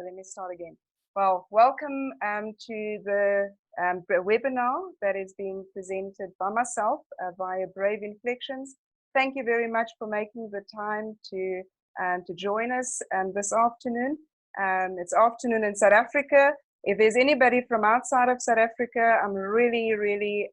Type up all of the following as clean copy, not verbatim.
So let me start again. Well, welcome to the webinar that is being presented by myself via Brave Inflections. Thank you very much for making the time to join us this afternoon. It's afternoon in South Africa. If there's anybody from outside of South Africa, I'm really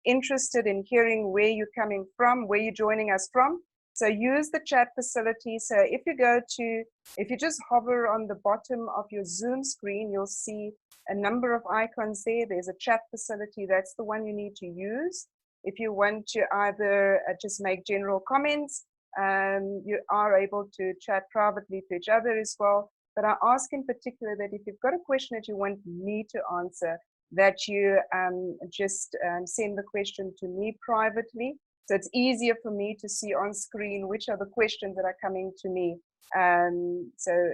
interested in hearing where you're coming from, where you're joining us from. So use the chat facility. So if you just hover on the bottom of your Zoom screen, you'll see a number of icons there. There's a chat facility. That's the one you need to use. If you want to either just make general comments, you are able to chat privately to each other as well. But I ask in particular that if you've got a question that you want me to answer, that you just send the question to me privately. So it's easier for me to see on screen which are the questions that are coming to me. So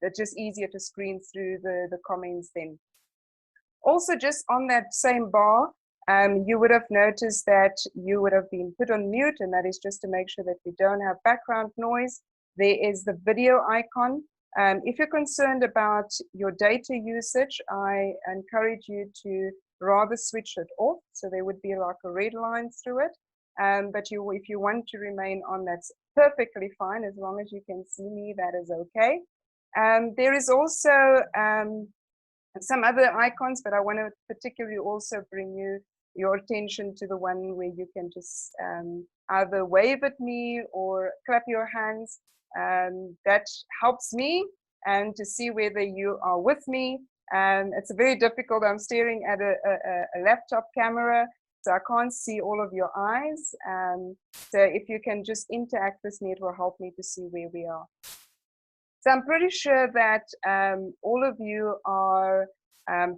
it's just easier to screen through the comments then. Also, just on that same bar, you would have noticed that you would have been put on mute, and that is just to make sure that we don't have background noise. There is the video icon. If you're concerned about your data usage, I encourage you to rather switch it off. So there would be like a red line through it. But if you want to remain on, that's perfectly fine. As long as you can see me, that is okay. There is also some other icons, but I want to particularly also bring your attention to the one where you can just either wave at me or clap your hands. That helps me and to see whether you are with me. It's very difficult. I'm staring at a laptop camera, so I can't see all of your eyes. So if you can just interact with me, it will help me to see where we are. So I'm pretty sure that all of you are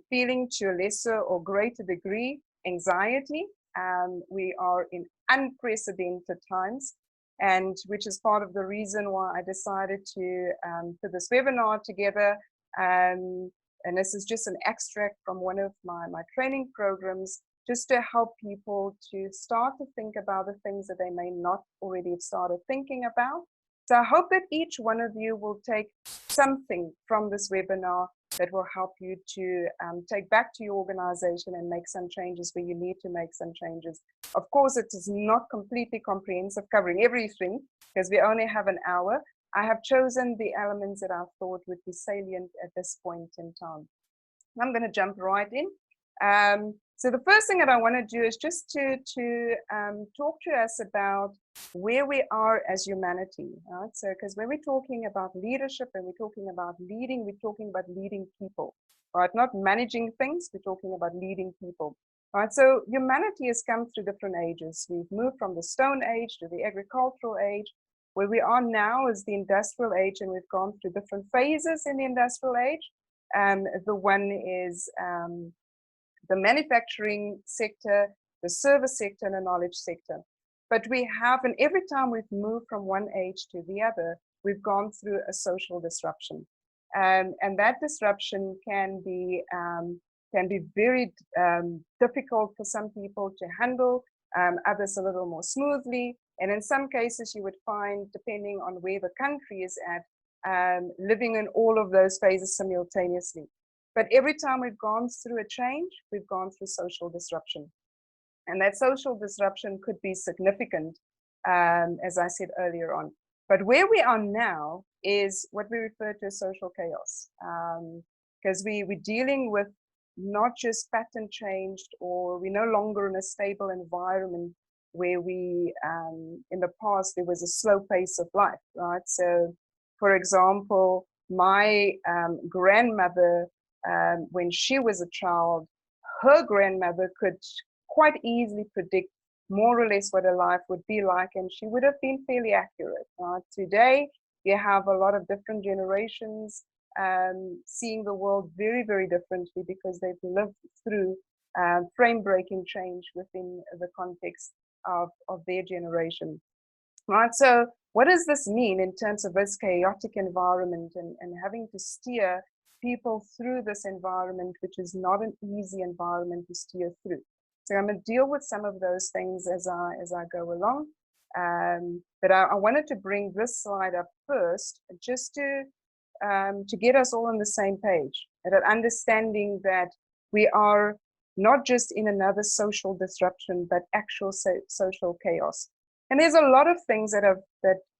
feeling to a lesser or greater degree anxiety. We are in unprecedented times, and which is part of the reason why I decided to put this webinar together. And this is just an extract from one of my training programs, just to help people to start to think about the things that they may not already have started thinking about. So I hope that each one of you will take something from this webinar that will help you to take back to your organization and make some changes where you need to make some changes. Of course, it is not completely comprehensive, covering everything, because we only have an hour. I have chosen the elements that I thought would be salient at this point in time. I'm going to jump right in. So the first thing that I want to do is just to talk to us about where we are as humanity, right? So, because when we're talking about leadership and we're talking about leading, we're talking about leading people, right? Not managing things, we're talking about leading people, right? So humanity has come through different ages. We've moved from the Stone Age to the agricultural age. Where we are now is the industrial age, and we've gone through different phases in the industrial age. The one is the manufacturing sector, the service sector, and the knowledge sector. But we have, and every time we've moved from one age to the other, we've gone through a social disruption. And that disruption can be very difficult for some people to handle, others a little more smoothly. And in some cases, you would find, depending on where the country is at, living in all of those phases simultaneously. But every time we've gone through a change, we've gone through social disruption. And that social disruption could be significant, as I said earlier on. But where we are now is what we refer to as social chaos. Because we're dealing with not just pattern changed, or we're no longer in a stable environment where we, in the past, there was a slow pace of life, right? So, for example, my grandmother, when she was a child, her grandmother could quite easily predict more or less what her life would be like, and she would have been fairly accurate. Right? Today, you have a lot of different generations seeing the world very differently, because they've lived through frame-breaking change within the context of their generation. Right? So what does this mean in terms of this chaotic environment and having to steer people through this environment, which is not an easy environment to steer through? So I'm going to deal with some of those things as I go along. But I wanted to bring this slide up first, just to to get us all on the same page, at an understanding that we are not just in another social disruption, but actual social chaos. And there's a lot of things that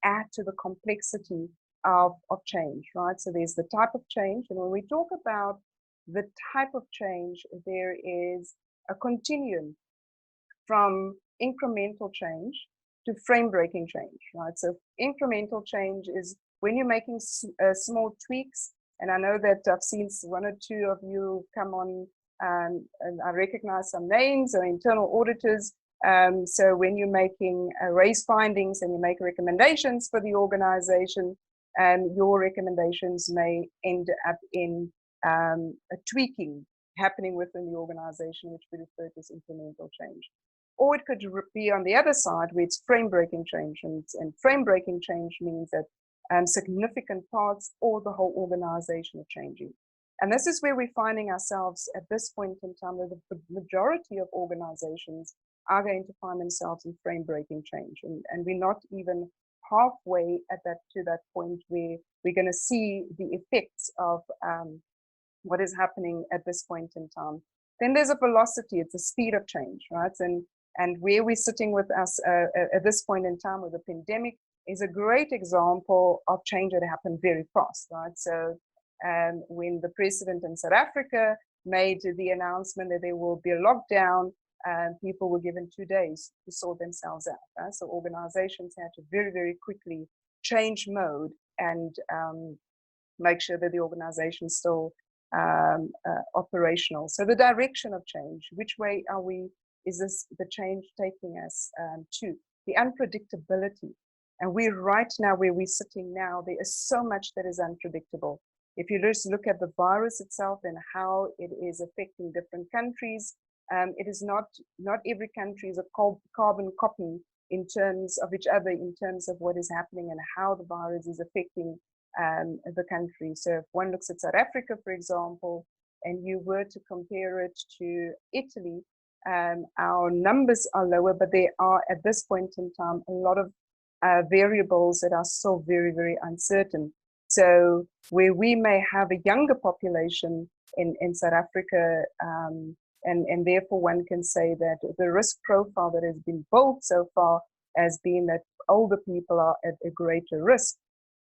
add to the complexity of change, right? So there's the type of change, and when we talk about the type of change, there is a continuum from incremental change to frame-breaking change, right? So incremental change is when you're making small tweaks, and I know that I've seen one or two of you come on, and I recognize some names or internal auditors. So when you're making raise findings and you make recommendations for the organization, your recommendations may end up in a tweaking happening within the organization, which we refer to as incremental change. Or it could be on the other side where it's frame-breaking change, and frame-breaking change means that significant parts or the whole organization are changing. And this is where we're finding ourselves at this point in time, where the majority of organizations are going to find themselves in frame-breaking change. And we're not even halfway to that point where we're going to see the effects of what is happening at this point in time. Then there's a velocity, it's a speed of change, right? And where we're sitting with us at this point in time with the pandemic is a great example of change that happened very fast, right? So when the president in South Africa made the announcement that there will be a lockdown, people were given 2 days to sort themselves out. Right? So organizations had to very, very quickly change mode and make sure that the organization is still operational. So the direction of change, which way is the change taking us to? The unpredictability. And we're right now where we're sitting now, there is so much that is unpredictable. If you just look at the virus itself and how it is affecting different countries, it is not every country is a carbon copy in terms of each other, in terms of what is happening and how the virus is affecting the country. So if one looks at South Africa, for example, and you were to compare it to Italy, our numbers are lower, but there are at this point in time a lot of variables that are still very, very uncertain. So where we may have a younger population in South Africa, and therefore one can say that the risk profile that has been built so far has been that older people are at a greater risk.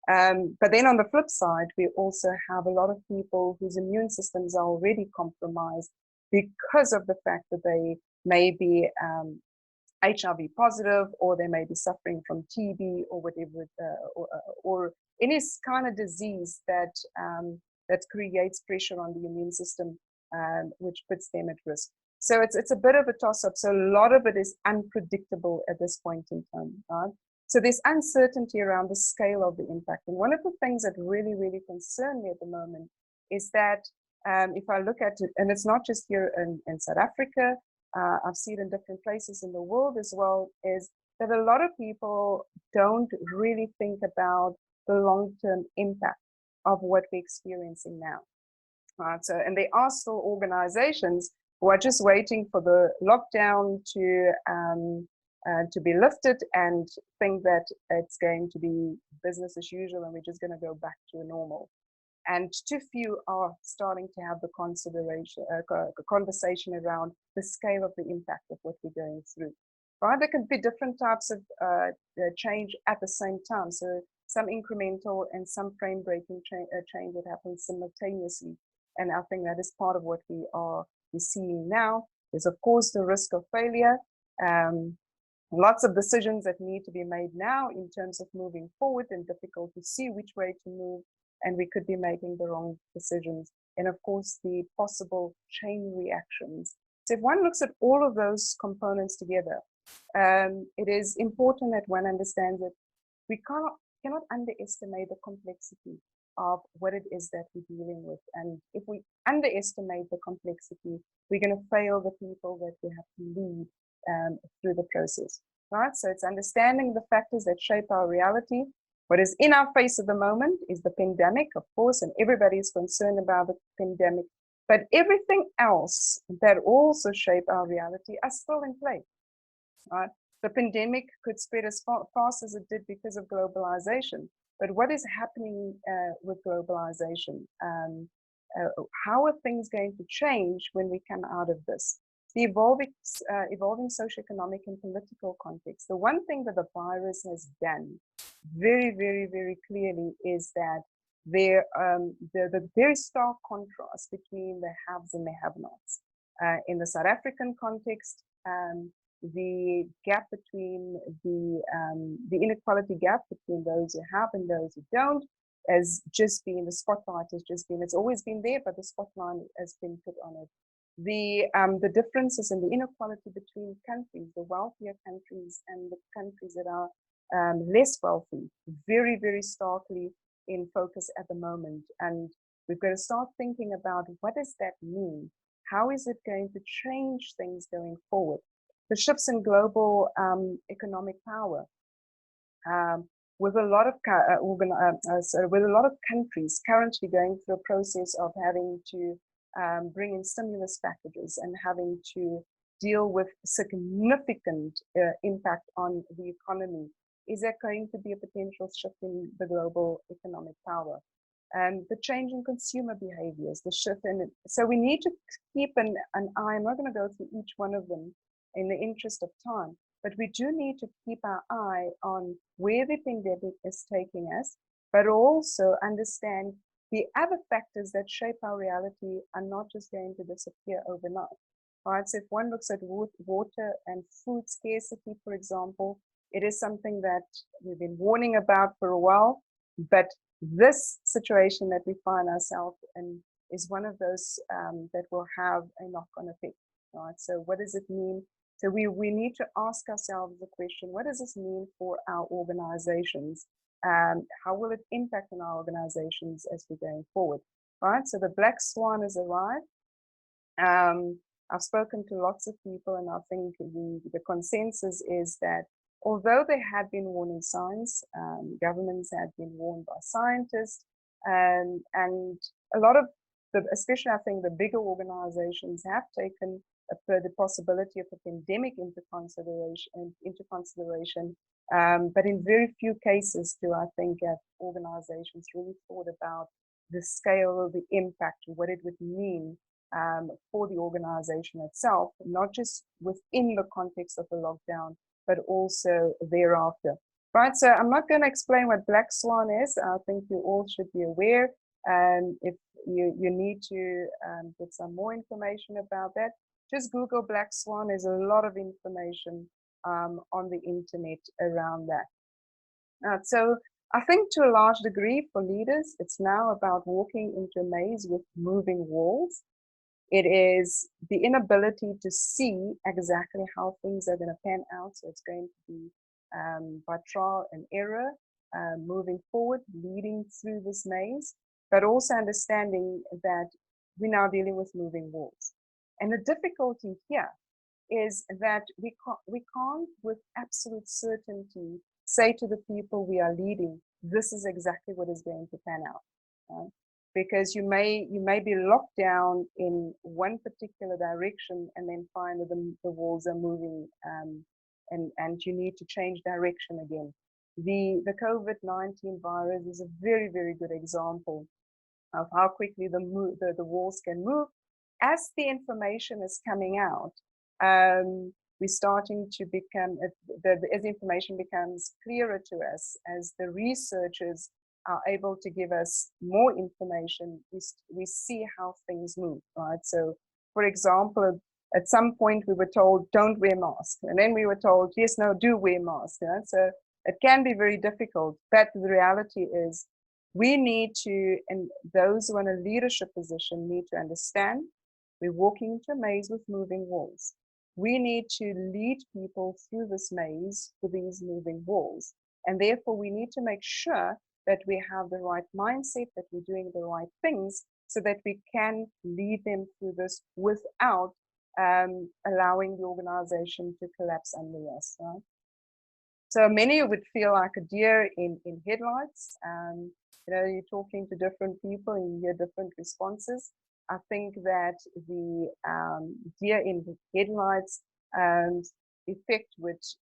But then on the flip side, we also have a lot of people whose immune systems are already compromised because of the fact that they may be HIV positive, or they may be suffering from TB or whatever, or any kind of disease that creates pressure on the immune system, which puts them at risk. So it's a bit of a toss-up. So a lot of it is unpredictable at this point in time, right? So there's uncertainty around the scale of the impact. And one of the things that really, really concern me at the moment is that if I look at it, and it's not just here in South Africa, I've seen it in different places in the world as well, is that a lot of people don't really think about the long-term impact of what we're experiencing now. Right? So, and there are still organizations who are just waiting for the lockdown to be lifted and think that it's going to be business as usual and we're just going to go back to normal. And too few are starting to have the conversation around the scale of the impact of what we're going through. Right? There can be different types of change at the same time. So some incremental and some frame-breaking change that happens simultaneously. And I think that is part of what we're seeing now. There's of course the risk of failure. Lots of decisions that need to be made now in terms of moving forward, and difficult to see which way to move, and we could be making the wrong decisions. And of course, the possible chain reactions. So if one looks at all of those components together, it is important that one understands that we cannot underestimate the complexity of what it is that we're dealing with. And if we underestimate the complexity, we're going to fail the people that we have to lead through the process, right? So it's understanding the factors that shape our reality. What is in our face at the moment is the pandemic, of course, and everybody is concerned about the pandemic. But everything else that also shape our reality are still in play, right? The pandemic could spread as fast as it did because of globalization. but what is happening with globalization? How are things going to change when we come out of this? The evolving socioeconomic and political context. The one thing that the virus has done very, very, very clearly is that the very stark contrast between the haves and the have-nots. In the South African context, the gap between the inequality gap between those who have and those who don't has just been, the spotlight has just been, it's always been there, but the spotlight has been put on it. The differences in the inequality between countries, the wealthier countries and the countries that are less wealthy, very, very starkly in focus at the moment. And we've got to start thinking about, what does that mean? How is it going to change things going forward? The shifts in global economic power, with a lot of with a lot of countries currently going through a process of having to bring in stimulus packages and having to deal with significant impact on the economy. Is there going to be a potential shift in the global economic power? The change in consumer behaviors, the shift in it. So we need to keep an eye. I'm not going to go through each one of them in the interest of time, but we do need to keep our eye on where the pandemic is taking us, but also understand the other factors that shape our reality are not just going to disappear overnight. Right? So if one looks at water and food scarcity, for example, it is something that we've been warning about for a while, but this situation that we find ourselves in is one of those that will have a knock-on effect. Right? So what does it mean? So we need to ask ourselves the question, what does this mean for our organizations? How will it impact on our organizations as we're going forward? Right? So the black swan has arrived. I've spoken to lots of people, and I think the consensus is that although there had been warning signs, governments had been warned by scientists, and a lot of especially I think the bigger organizations have taken the possibility of a pandemic into consideration. But in very few cases do I think have organizations really thought about the scale of the impact, what it would mean for the organization itself, not just within the context of the lockdown, but also thereafter. Right, so I'm not going to explain what black swan is. I think you all should be aware. If you need to get some more information about that, just Google black swan. There's a lot of information on the internet around that. So I think to a large degree for leaders, it's now about walking into a maze with moving walls. It is the inability to see exactly how things are going to pan out. So it's going to be by trial and error, moving forward, leading through this maze, but also understanding that we're now dealing with moving walls. And the difficulty here is that we can't with absolute certainty say to the people we are leading, this is exactly what is going to pan out. Right? Because you may be locked down in one particular direction and then find that the walls are moving and you need to change direction again. The COVID-19 virus is a very, very good example of how quickly the walls can move. As the information is coming out, we're starting to become, as the information becomes clearer to us, as the researchers are able to give us more information, we see how things move, right? So, for example, at some point we were told, don't wear masks. And then we were told, yes, no, do wear masks. You know? So it can be very difficult, but the reality is we need to, and those who are in a leadership position need to understand we're walking into a maze with moving walls. We need to lead people through this maze with these moving walls. And therefore we need to make sure that we have the right mindset, that we're doing the right things so that we can lead them through this without allowing the organization to collapse under us. Right? So many would feel like a deer in headlights. You know, you're talking to different people and you hear different responses. I think that the deer in headlights effect, which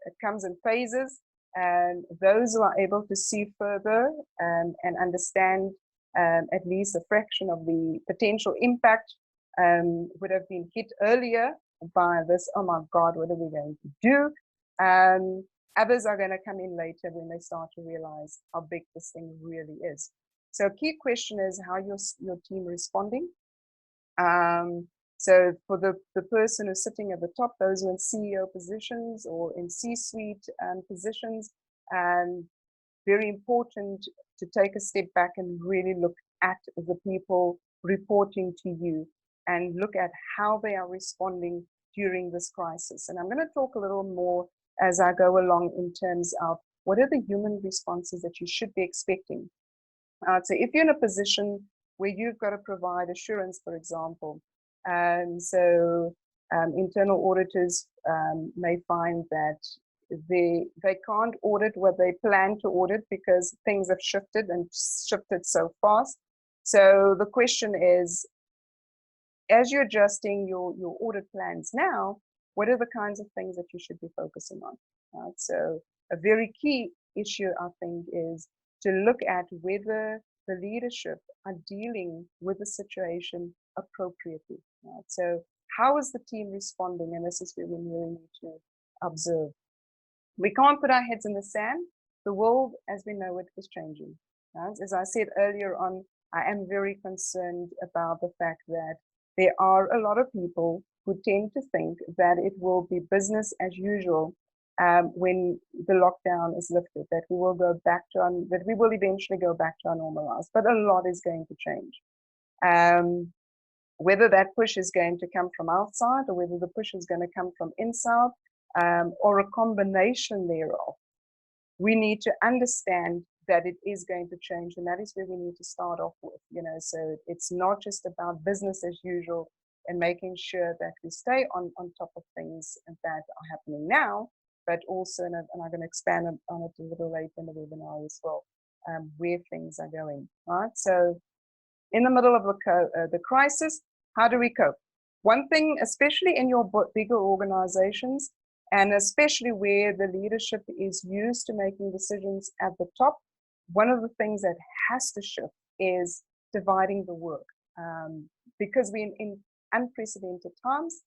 it comes in phases. And those who are able to see further and understand at least a fraction of the potential impact would have been hit earlier by this, oh my God, what are we going to do? Others are going to come in later when they start to realize how big this thing really is. So key question is how your team responding. So for the person who's sitting at the top, those who are in CEO positions or in C-suite positions, very important to take a step back and really look at the people reporting to you and look at how they are responding during this crisis. And I'm going to talk a little more as I go along in terms of what are the human responses that you should be expecting. So if you're in a position where you've got to provide assurance, for example, so internal auditors may find that they can't audit what they plan to audit because things have shifted and shifted so fast. So the question is, as you're adjusting your audit plans now, what are the kinds of things that you should be focusing on? Right? So a very key issue, I think, is to look at whether the leadership are dealing with the situation appropriately. Right? So how is the team responding? And this is where we really need to observe. We can't put our heads in the sand. The world, as we know it, is changing. Right? As I said earlier on, I am very concerned about the fact that there are a lot of people who tend to think that it will be business as usual when the lockdown is lifted, that we will go back to that we will eventually go back to our normal lives. But a lot is going to change. Whether that push is going to come from outside or whether the push is going to come from inside or a combination thereof, we need to understand that it is going to change, and that is where we need to start off with. So it's not just about business as usual and making sure that we stay on top of things that are happening now, but also, and I'm going to expand on it a little later in the webinar as well, where things are going. Right. So in the middle of the crisis, how do we cope? One thing, especially in your bigger organizations, and especially where the leadership is used to making decisions at the top, one of the things that has to shift is dividing the work. Because we're in unprecedented times,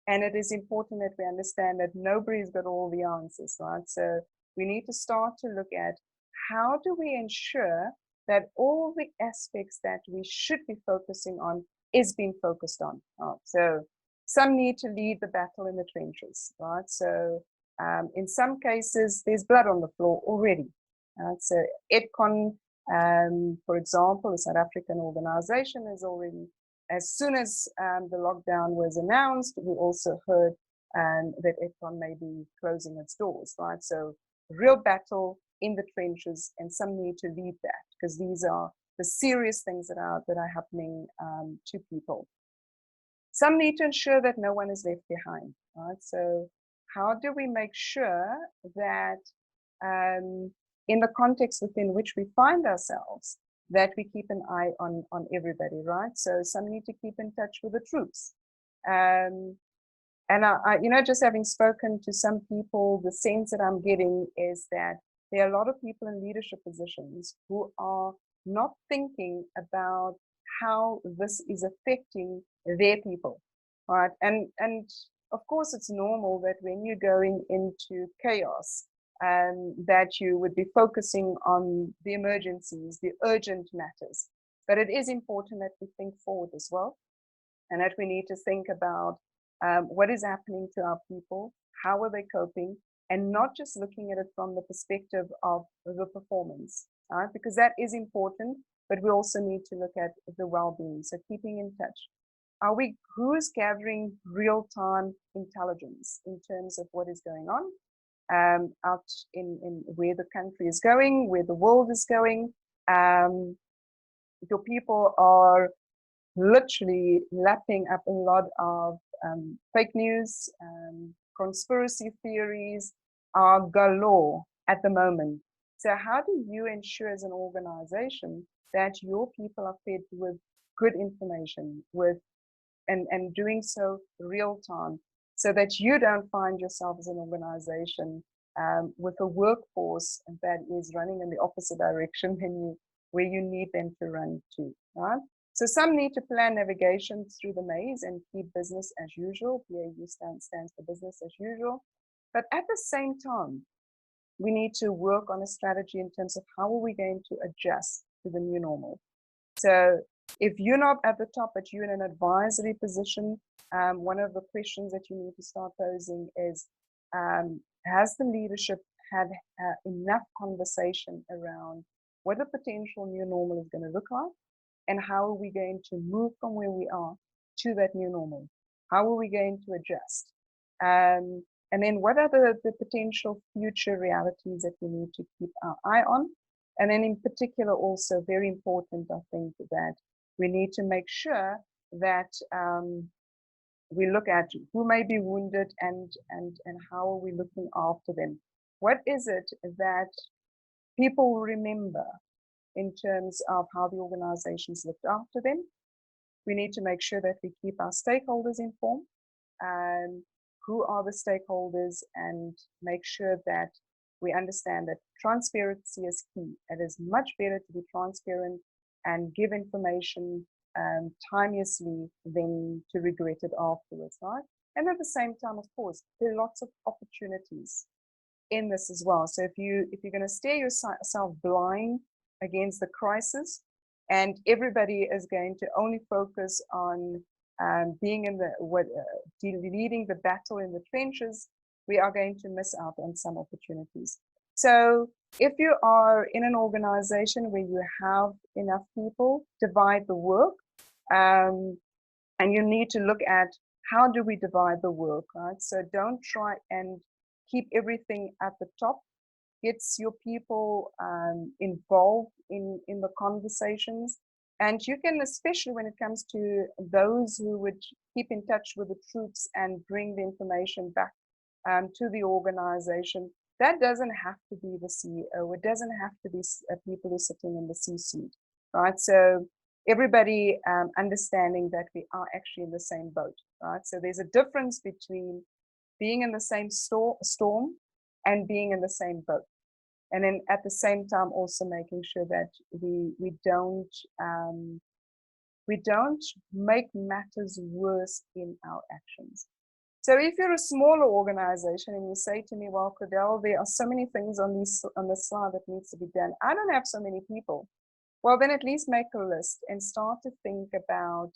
and it is important that we understand that nobody's got all the answers, right? So we need to start to look at how do we ensure that all the aspects that we should be focusing on is being focused on. Right? So some need to lead the battle in the trenches, right? So in some cases, there's blood on the floor already. Right? So EdCon, for example, a South African organization, is already, as soon as the lockdown was announced, we also heard that EdCon may be closing its doors, right? So real battle in the trenches, and some need to lead that because these are the serious things that are happening to people. Some need to ensure that no one is left behind, right? So how do we make sure that in the context within which we find ourselves, that we keep an eye on everybody, right? So some need to keep in touch with the troops. And I just having spoken to some people, the sense that I'm getting is that there are a lot of people in leadership positions who are not thinking about how this is affecting their people, right? And of course, it's normal that when you're going into chaos, that you would be focusing on the emergencies, the urgent matters. But it is important that we think forward as well, and that we need to think about what is happening to our people, how are they coping, and not just looking at it from the perspective of the performance, right? Because that is important, but we also need to look at the well-being. So keeping in touch. Who's gathering real-time intelligence in terms of what is going on out in where the country is going, where the world is going? Your people are literally lapping up a lot of fake news, conspiracy theories are galore at the moment. So how do you ensure as an organization that your people are fed with good information, and doing so real time, so that you don't find yourself as an organization with a workforce that is running in the opposite direction where you need them to run to, right? So some need to plan navigation through the maze and keep business as usual. BAU stands for business as usual. But at the same time, we need to work on a strategy in terms of how are we going to adjust to the new normal. So if you're not at the top, but you're in an advisory position, one of the questions that you need to start posing is, has the leadership had enough conversation around what the potential new normal is going to look like, and how are we going to move from where we are to that new normal? How are we going to adjust? And then what are the potential future realities that we need to keep our eye on? And then in particular, also very important, I think, that we need to make sure that we look at who may be wounded and how are we looking after them. What is it that people remember in terms of how the organizations looked after them? We need to make sure that we keep our stakeholders informed. Who are the stakeholders, and make sure that we understand that transparency is key. It is much better to be transparent and give information timelessly than to regret it afterwards, right? And at the same time, of course, there are lots of opportunities in this as well. So if you're going to stare yourself blind against the crisis, and everybody is going to only focus on being in leading the battle in the trenches, we are going to miss out on some opportunities. So if you are in an organization where you have enough people, divide the work, and you need to look at how do we divide the work, right? So don't try and keep everything at the top. Gets your people involved in the conversations. And you can, especially when it comes to those who would keep in touch with the troops and bring the information back to the organization, that doesn't have to be the CEO. It doesn't have to be people who are sitting in the C-suite, right? So everybody understanding that we are actually in the same boat, right? So there's a difference between being in the same storm and being in the same boat. And then at the same time, also making sure that we don't make matters worse in our actions. So if you're a smaller organization and you say to me, well, Cordell, there are so many things on this slide that needs to be done. I don't have so many people. Well, then at least make a list and start to think about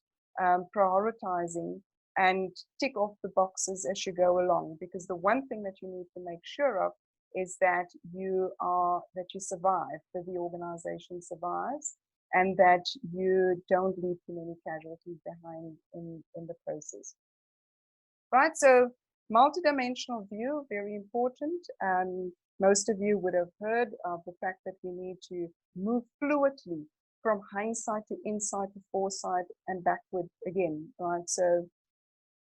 prioritizing and tick off the boxes as you go along. Because the one thing that you need to make sure of is that you survive, that the organization survives, and that you don't leave too many casualties behind in the process. Right, so multidimensional view, very important. Most of you would have heard of the fact that we need to move fluidly from hindsight to insight to foresight and backward again, right? So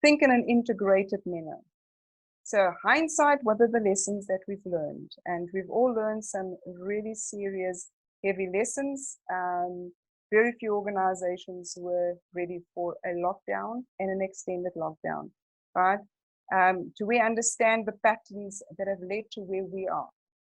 think in an integrated manner. So hindsight, what are the lessons that we've learned? And we've all learned some really serious, heavy lessons. Very few organizations were ready for a lockdown and an extended lockdown, right? Do we understand the patterns that have led to where we are?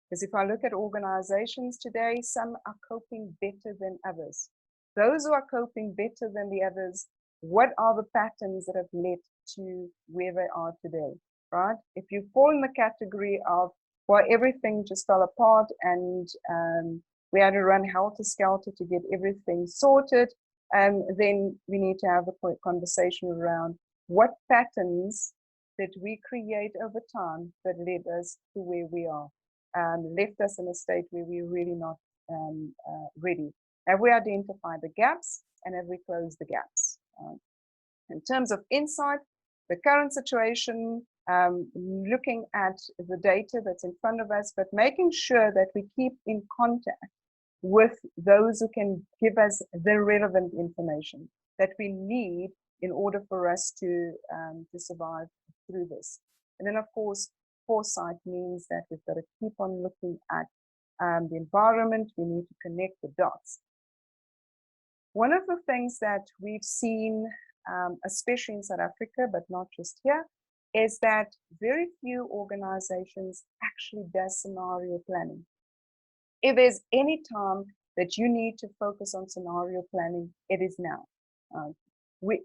Because if I look at organizations today, some are coping better than others. Those who are coping better than the others, what are the patterns that have led to where they are today, right? If you fall in the category of, well, everything just fell apart and we had to run helter-skelter to get everything sorted, then we need to have a conversation around what patterns did we create over time that led us to where we are, left us in a state where we're really not ready. Have we identified the gaps, and have we closed the gaps? In terms of insight, the current situation, looking at the data that's in front of us, but making sure that we keep in contact with those who can give us the relevant information that we need in order for us to survive through this. And then, of course, foresight means that we've got to keep on looking at the environment. We need to connect the dots. One of the things that we've seen, especially in South Africa, but not just here, is that very few organizations actually does scenario planning. If there's any time that you need to focus on scenario planning, it is now.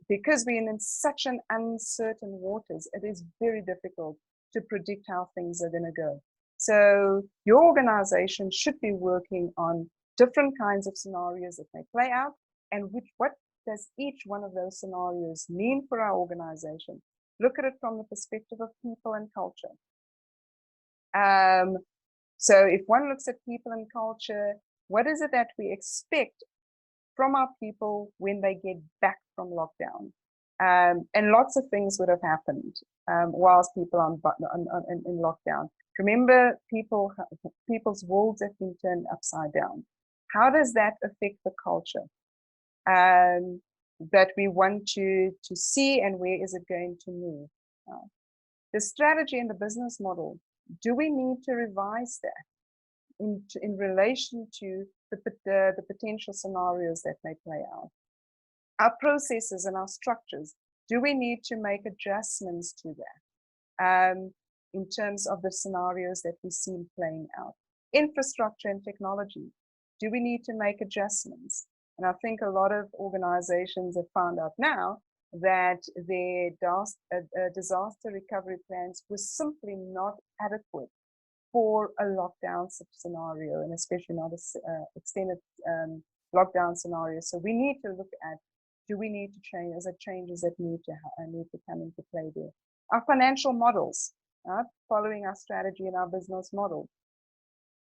Because we're in such an uncertain waters, it is very difficult to predict how things are going to go. So your organization should be working on different kinds of scenarios that may play out, and what does each one of those scenarios mean for our organization? Look at it from the perspective of people and culture. So if one looks at people and culture, what is it that we expect from our people when they get back from lockdown? And lots of things would have happened whilst people are in lockdown. Remember, people's worlds have been turned upside down. How does that affect the culture that we want to see, and where is it going to move? The strategy and the business model, do we need to revise that in relation to the potential scenarios that may play out? Our processes and our structures, do we need to make adjustments to that in terms of the scenarios that we see playing out? Infrastructure and technology, do we need to make adjustments? And I think a lot of organizations have found out now that their disaster recovery plans were simply not adequate for a lockdown scenario, and especially not an extended lockdown scenario. So we need to look at, do we need to change? Is there changes that need to come into play there? Our financial models, following our strategy and our business model.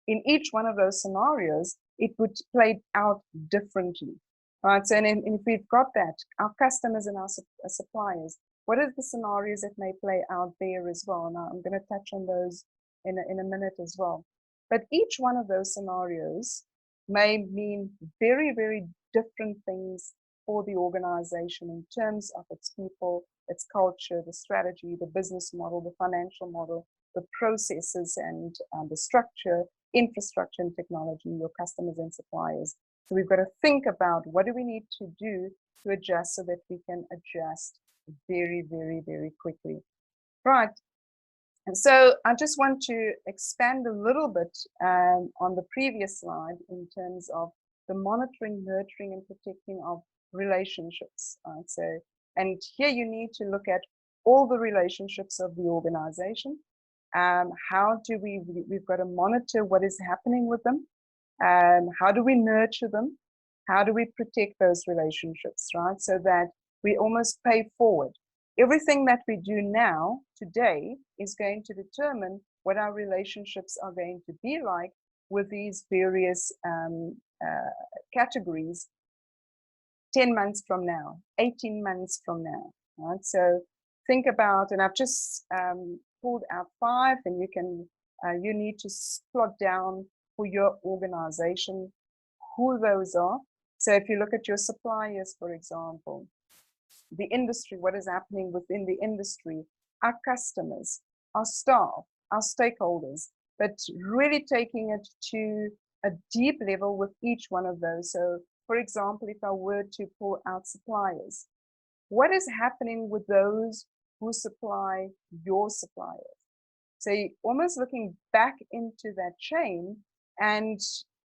In each one of those scenarios, it would play out differently, right? So, and if we've got that, our customers and our suppliers, what are the scenarios that may play out there as well? Now, I'm going to touch on those in a minute as well. But each one of those scenarios may mean very, very different things for the organization in terms of its people, its culture, the strategy, the business model, the financial model, the processes and the structure, infrastructure and technology, your customers and suppliers. So we've got to think about what do we need to do to adjust so that we can adjust very, very, very quickly. Right. And so I just want to expand a little bit on the previous slide in terms of the monitoring, nurturing, and protecting of relationships. Right? So, and here you need to look at all the relationships of the organization. How do we've got to monitor what is happening with them. How do we nurture them? How do we protect those relationships, right? So that we almost pay forward. Everything that we do now, today, is going to determine what our relationships are going to be like with these various categories 10 months from now, 18 months from now, right? So think about, and I've just pulled out 5, and you need to plot down for your organization who those are. So if you look at your suppliers, for example, the industry, what is happening within the industry, our customers, our staff, our stakeholders, but really taking it to a deep level with each one of those. So for example, if I were to pull out suppliers, what is happening with those who supply your suppliers? So you're almost looking back into that chain and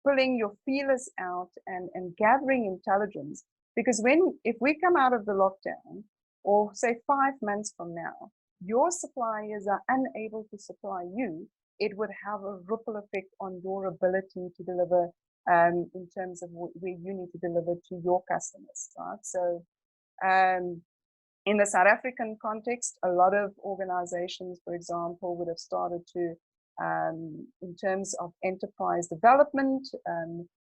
pulling your feelers out and gathering intelligence. Because if we come out of the lockdown, or say 5 months from now, your suppliers are unable to supply you, it would have a ripple effect on your ability to deliver in terms of where you need to deliver to your customers, right? So in the South African context, a lot of organizations, for example, would have started to, in terms of enterprise development,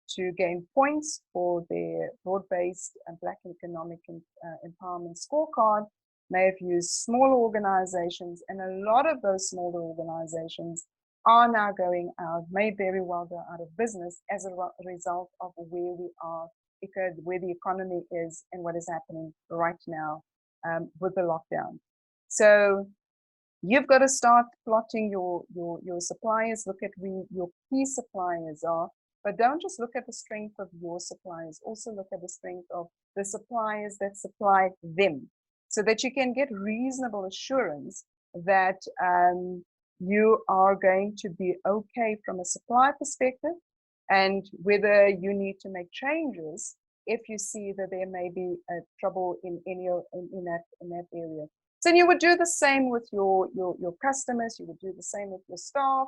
to gain points for their broad-based Black economic empowerment scorecard, may have used smaller organizations, and a lot of those smaller organizations are now going out, may very well go out of business as a result of where we are, where the economy is and what is happening right now with the lockdown. So you've got to start plotting your suppliers, look at where your key suppliers are, but don't just look at the strength of your suppliers, also look at the strength of the suppliers that supply them, so that you can get reasonable assurance that you are going to be okay from a supply perspective, and whether you need to make changes if you see that there may be trouble in that area. So you would do the same with your customers. You would do the same with your staff.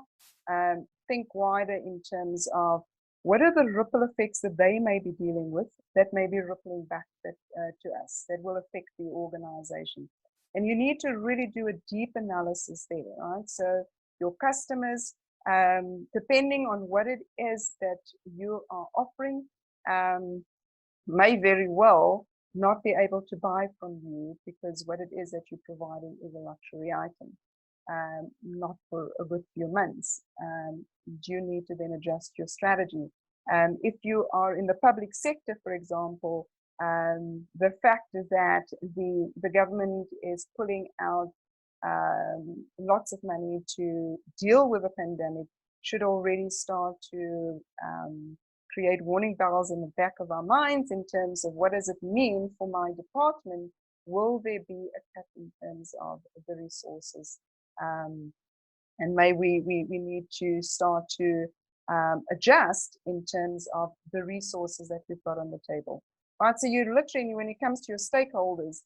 Think wider in terms of what are the ripple effects that they may be dealing with that may be rippling back to us, that will affect the organization. And you need to really do a deep analysis there, right? So your customers, depending on what it is that you are offering, may very well not be able to buy from you because what it is that you're providing is a luxury item, not for a good few months. You need to then adjust your strategy. If you are in the public sector, for example, the fact that the government is pulling out lots of money to deal with the pandemic should already start to create warning bells in the back of our minds in terms of what does it mean for my department? Will there be a cut in terms of the resources? And may we need to start to adjust in terms of the resources that we've got on the table. Right, so you literally, when it comes to your stakeholders,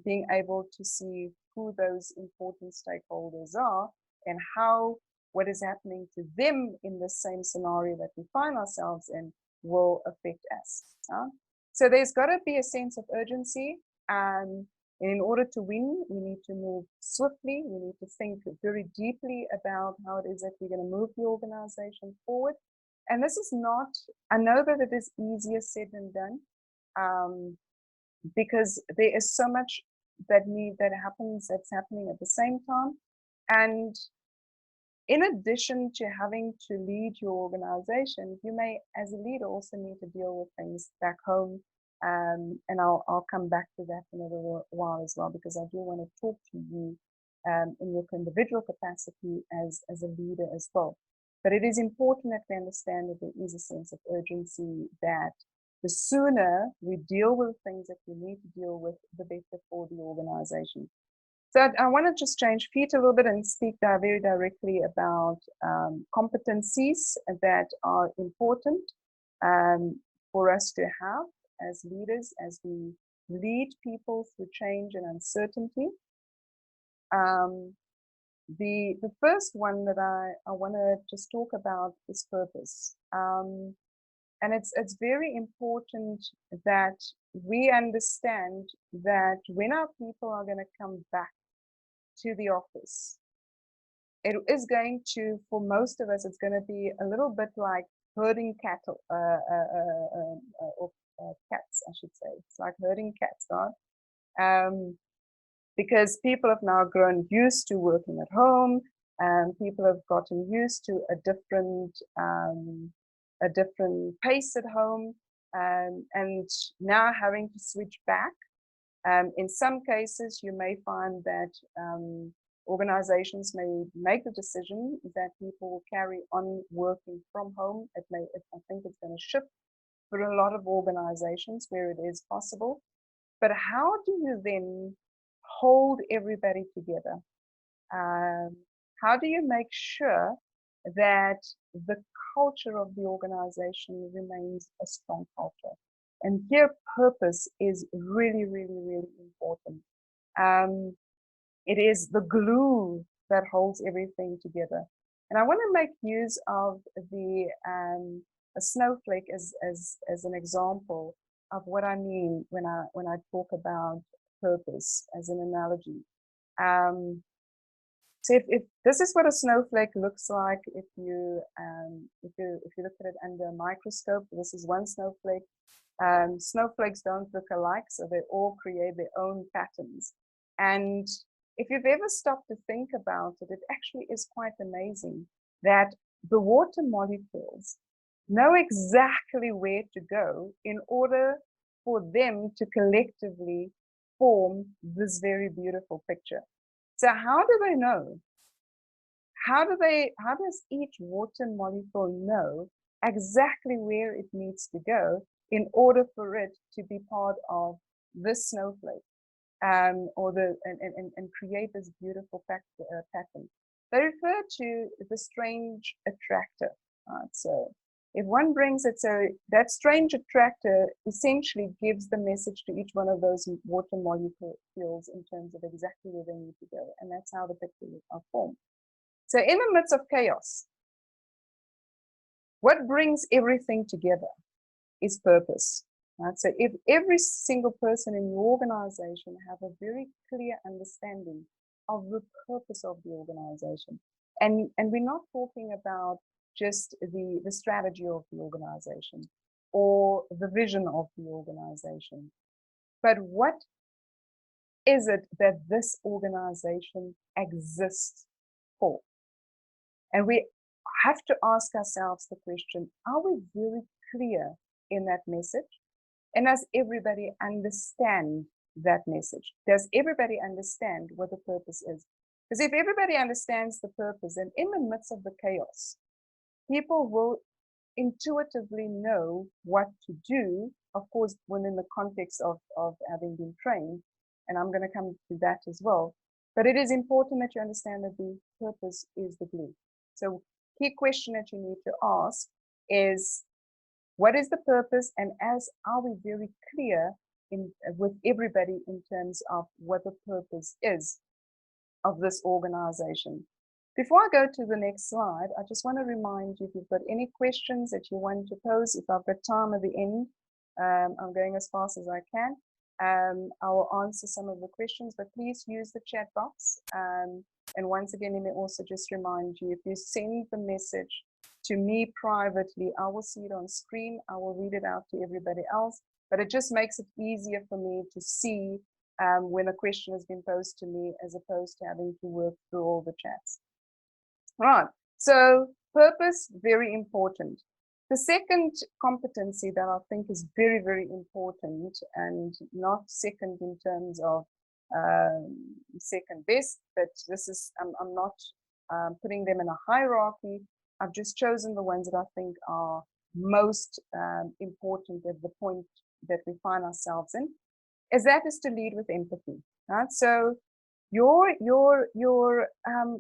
being able to see who those important stakeholders are and how what is happening to them in the same scenario that we find ourselves in will affect us. So there's got to be a sense of urgency. And in order to win, we need to move swiftly. We need to think very deeply about how it is that we're going to move the organization forward. And this is not, I know that it is easier said than done, because there is so much that's happening at the same time. And in addition to having to lead your organization, you may, as a leader, also need to deal with things back home. And I'll come back to that in a little while as well, because I do want to talk to you in your individual capacity as a leader as well. But it is important that we understand that there is a sense of urgency, that the sooner we deal with things that we need to deal with, the better for the organization. So I want to just change feet a little bit and speak very directly about competencies that are important for us to have as leaders, as we lead people through change and uncertainty. The first one that I want to just talk about is purpose. And it's very important that we understand that when our people are going to come back to the office, it is going to, for most of us, it's going to be a little bit like herding cattle, or cats, I should say. It's like herding cats, right? Because people have now grown used to working at home, and people have gotten used to a different pace at home, and now having to switch back. In some cases, you may find that organizations may make the decision that people will carry on working from home. I think it's going to shift for a lot of organizations where it is possible. But how do you then hold everybody together? How do you make sure that the culture of the organization remains a strong culture? And here, purpose is really, really, really important. It is the glue that holds everything together. And I want to make use of a snowflake as an example of what I mean when I talk about purpose as an analogy. So if this is what a snowflake looks like, if you look at it under a microscope, this is one snowflake. Snowflakes don't look alike, so they all create their own patterns. And if you've ever stopped to think about it, it actually is quite amazing that the water molecules know exactly where to go in order for them to collectively form this very beautiful picture. So how do they know? How does each water molecule know exactly where it needs to go in order for it to be part of this snowflake? and create this beautiful pattern. They refer to the strange attractor. Right? So if one brings it, so that strange attractor essentially gives the message to each one of those water molecules in terms of exactly where they need to go. And that's how the pictures are formed. So in the midst of chaos, what brings everything together is purpose. Right? So if every single person in your organization have a very clear understanding of the purpose of the organization, and we're not talking about just the strategy of the organization or the vision of the organization, but what is it that this organization exists for? And we have to ask ourselves the question, are we very clear in that message? And does everybody understand that message? Does everybody understand what the purpose is? Because if everybody understands the purpose, and in the midst of the chaos, people will intuitively know what to do, of course, within the context of having been trained. And I'm going to come to that as well. But it is important that you understand that the purpose is the glue. So key question that you need to ask is, what is the purpose, and are we very clear with everybody in terms of what the purpose is of this organization? Before I go to the next slide, I just want to remind you, if you've got any questions that you want to pose, if I've got time at the end, I'm going as fast as I can. I will answer some of the questions, but please use the chat box. And once again, let me also just remind you, if you send the message to me privately, I will see it on screen. I will read it out to everybody else, but it just makes it easier for me to see when a question has been posed to me, as opposed to having to work through all the chats. Right, so purpose, very important. The second competency that I think is very, very important, and not second in terms of second best, but this is, I'm not putting them in a hierarchy. I've just chosen the ones that I think are most important at the point that we find ourselves in, is to lead with empathy. Right? So your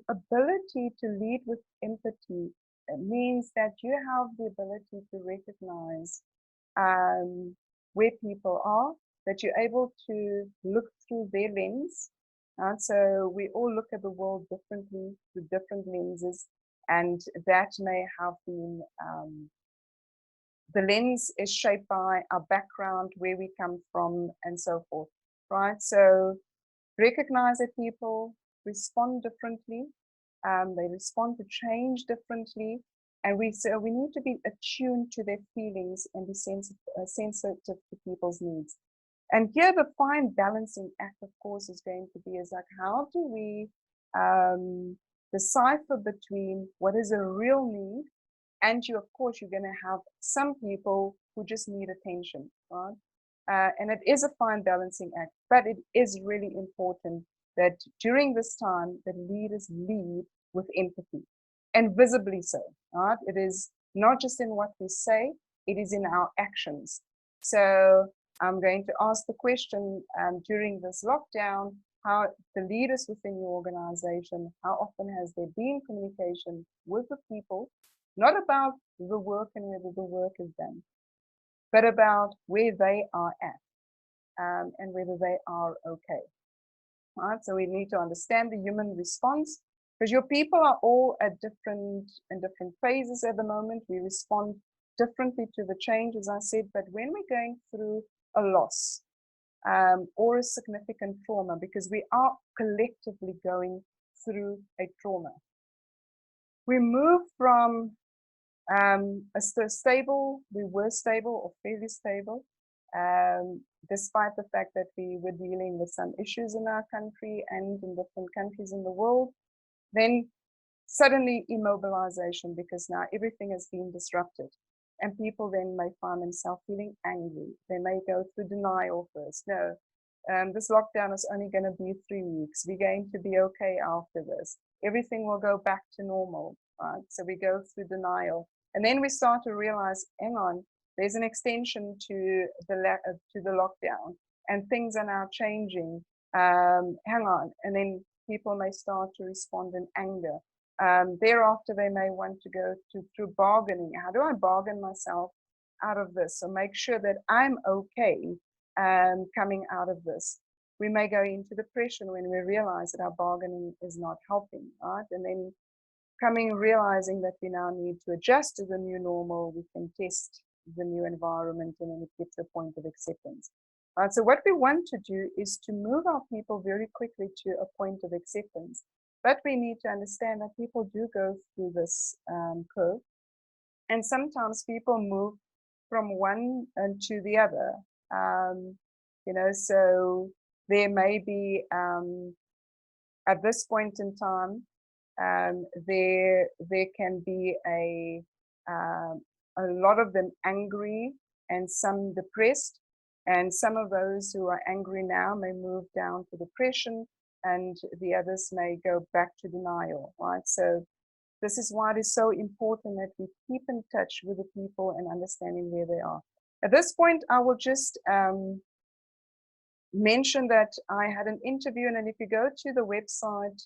ability to lead with empathy means that you have the ability to recognize where people are, that you're able to look through their lens. Right? So we all look at the world differently, through different lenses, and that may have been, the lens is shaped by our background, where we come from, and so forth. Right? So recognize that people respond differently. They respond to change differently. And we need to be attuned to their feelings and be sensitive to people's needs. And here the fine balancing act, of course, is going to be is like, how do we decipher between what is a real need, and of course, you're going to have some people who just need attention, right? And it is a fine balancing act, but it is really important that during this time, the leaders lead with empathy, and visibly so, right? It is not just in what we say, it is in our actions. So I'm going to ask the question during this lockdown, how the leaders within your organization, how often has there been communication with the people, not about the work and whether the work is done, but about where they are at and whether they are okay. Right? So we need to understand the human response, because your people are all at different phases at the moment. We respond differently to the change, as I said, but when we're going through a loss or a significant trauma, because we are collectively going through a trauma, we move from we were stable or fairly stable, despite the fact that we were dealing with some issues in our country and in different countries in the world. Then suddenly immobilization, because now everything has been disrupted. And people then may find themselves feeling angry. They may go through denial first. No, this lockdown is only going to be 3 weeks. We're going to be okay after this. Everything will go back to normal. Right? So we go through denial. And then we start to realize, hang on, there's an extension to the lockdown, and things are now changing. hang on, and then people may start to respond in anger. Thereafter, they may want to go through bargaining. How do I bargain myself out of this? So make sure that I'm okay coming out of this. We may go into depression when we realize that our bargaining is not helping, right? And then realizing that we now need to adjust to the new normal, we can test the new environment, and then it gets to a point of acceptance. Right, so what we want to do is to move our people very quickly to a point of acceptance. But we need to understand that people do go through this curve. And sometimes people move from one to the other. So there may be, at this point in time, there can be a lot of them angry and some depressed, and some of those who are angry now may move down to depression, and the others may go back to denial, right? So this is why it is so important that we keep in touch with the people and understanding where they are. At this point, I will just mention that I had an interview, and if you go to the website,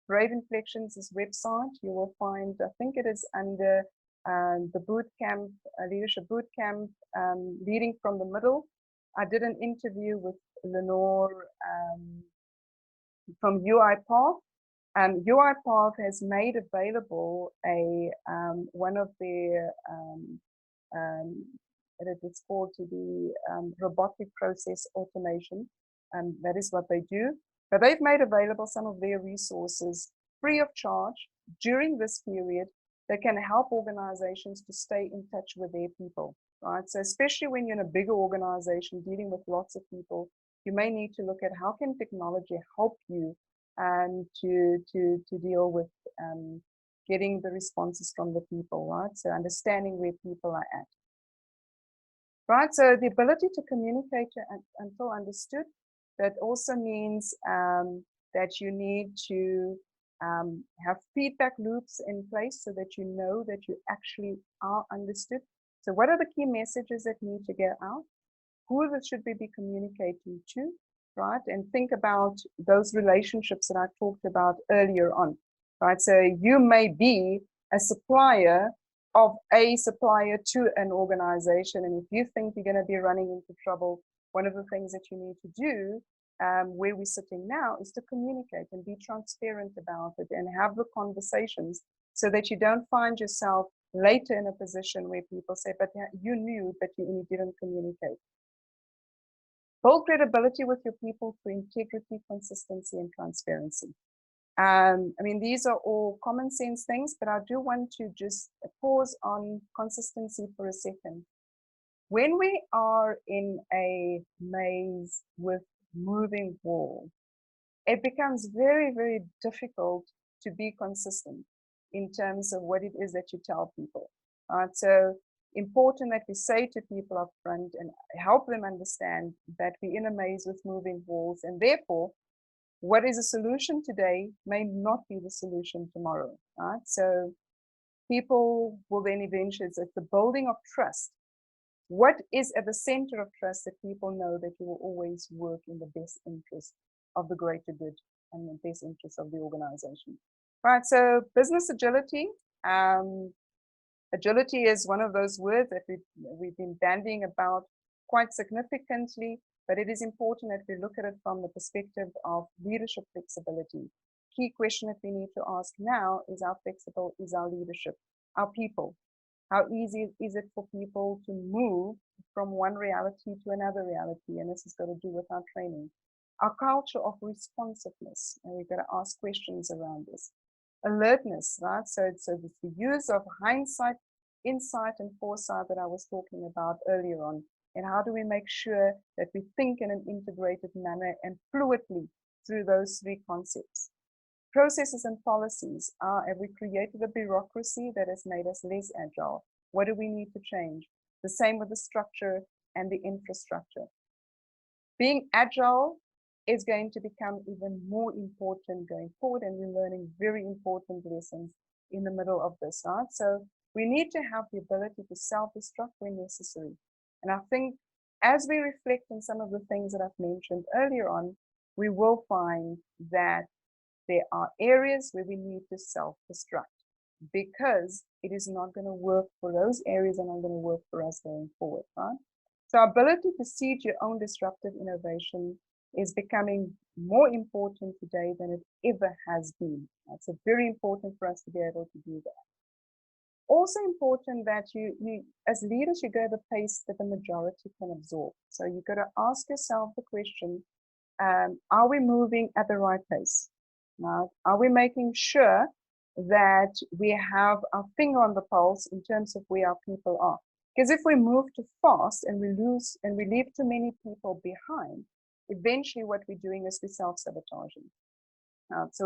Brave Inflections' website, you will find, I think it is under the boot camp, leadership boot camp, leading from the middle. I did an interview with Lenore from UiPath. UiPath has made available a one of their it's called to the robotic process automation. That is what they do. But they've made available some of their resources free of charge during this period that can help organizations to stay in touch with their people, right? So especially when you're in a bigger organization dealing with lots of people, you may need to look at how can technology help you to deal with getting the responses from the people, right? So understanding where people are at. Right, so the ability to communicate until understood, that also means that you need to have feedback loops in place so that you know that you actually are understood. So what are the key messages that need to get out? Who should we be communicating to, right? And think about those relationships that I talked about earlier on, right? So you may be a supplier of a supplier to an organization. And if you think you're going to be running into trouble, one of the things that you need to do where we're sitting now is to communicate and be transparent about it and have the conversations so that you don't find yourself later in a position where people say, but you knew, but you didn't communicate. Build credibility with your people through integrity, consistency, and transparency. I mean, these are all common sense things, but I do want to just pause on consistency for a second. When we are in a maze with moving walls, it becomes very, very difficult to be consistent in terms of what it is that you tell people. So important that we say to people up front and help them understand that we're in a maze with moving walls, and therefore what is a solution today may not be the solution tomorrow, right? So people will then eventually, it's the building of trust. What is at the center of trust? That people know that you will always work in the best interest of the greater good and the best interest of the organization. Right, so business agility. Agility is one of those words that we've been bandying about quite significantly, but it is important that we look at it from the perspective of leadership flexibility. Key question that we need to ask now is how flexible is our leadership, our people? How easy is it for people to move from one reality to another reality? And this has got to do with our training. Our culture of responsiveness, and we've got to ask questions around this. Alertness, right? So it's the use of hindsight, insight, and foresight that I was talking about earlier on. And how do we make sure that we think in an integrated manner and fluidly through those three concepts? Processes and policies. Have we created a bureaucracy that has made us less agile? What do we need to change? The same with the structure and the infrastructure. Being agile is going to become even more important going forward, and we're learning very important lessons in the middle of this, right? So we need to have the ability to self-destruct when necessary. And I think as we reflect on some of the things that I've mentioned earlier on, we will find that there are areas where we need to self-destruct because it is not going to work for those areas and not going to work for us going forward, right? So our ability to seed your own disruptive innovation is becoming more important today than it ever has been. It's very important for us to be able to do that. Also important that you as leaders, you go at a pace that the majority can absorb. So you've got to ask yourself the question, are we moving at the right pace? Now, are we making sure that we have our finger on the pulse in terms of where our people are? Because if we move too fast and we leave too many people behind, eventually what we're doing is we're self-sabotaging. So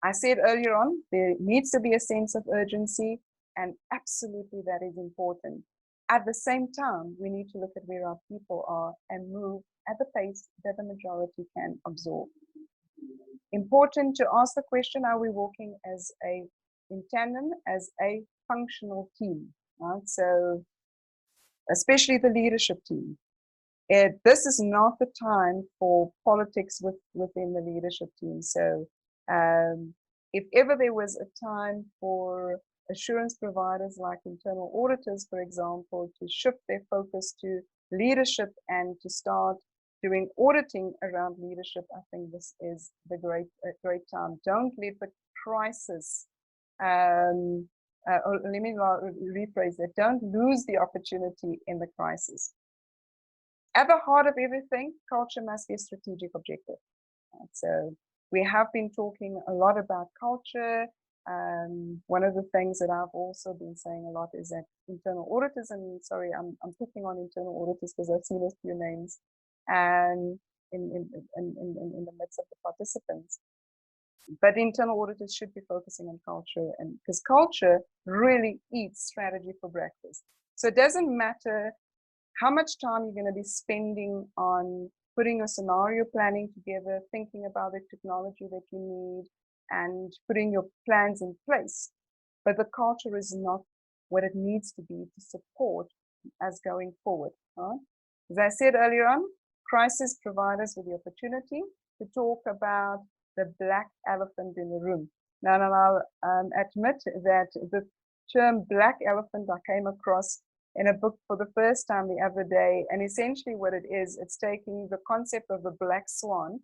I said earlier on, there needs to be a sense of urgency, and absolutely that is important. At the same time, we need to look at where our people are and move at the pace that the majority can absorb. Important to ask the question, are we working as in tandem, as a functional team? Right? So, especially the leadership team. This is not the time for politics within the leadership team. So, if ever there was a time for assurance providers like internal auditors, for example, to shift their focus to leadership and to start doing auditing around leadership, I think this is the great time. Don't let the crisis, or let me rephrase that, don't lose the opportunity in the crisis. At the heart of everything, culture must be a strategic objective. Right? So we have been talking a lot about culture. One of the things that I've also been saying a lot is that internal auditors, and sorry, I'm picking on internal auditors because I've seen a few names in the midst of the participants. But internal auditors should be focusing on culture, and because culture really eats strategy for breakfast. So it doesn't matter how much time you're going to be spending on putting a scenario planning together, thinking about the technology that you need, and putting your plans in place. But the culture is not what it needs to be to support us going forward. Right? As I said earlier on, crisis provides us with the opportunity to talk about the black elephant in the room. Now, I'll admit that the term black elephant I came across in a book for the first time the other day, and essentially what it is, it's taking the concept of the black swan,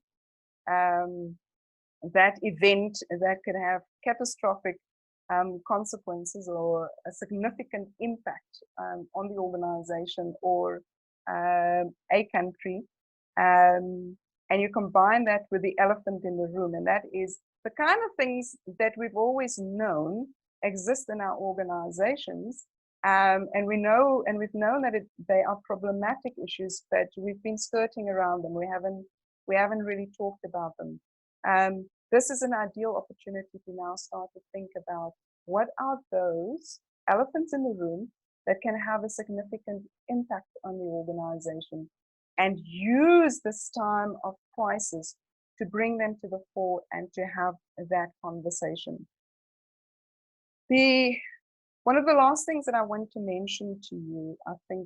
that event that could have catastrophic consequences or a significant impact on the organization or a country, and you combine that with the elephant in the room, and that is the kind of things that we've always known exist in our organizations. And we've known that they are problematic issues, but we've been skirting around them. We haven't really talked about them. This is an ideal opportunity to now start to think about what are those elephants in the room that can have a significant impact on the organization, and use this time of crisis to bring them to the fore and to have that conversation. One of the last things that I want to mention to you,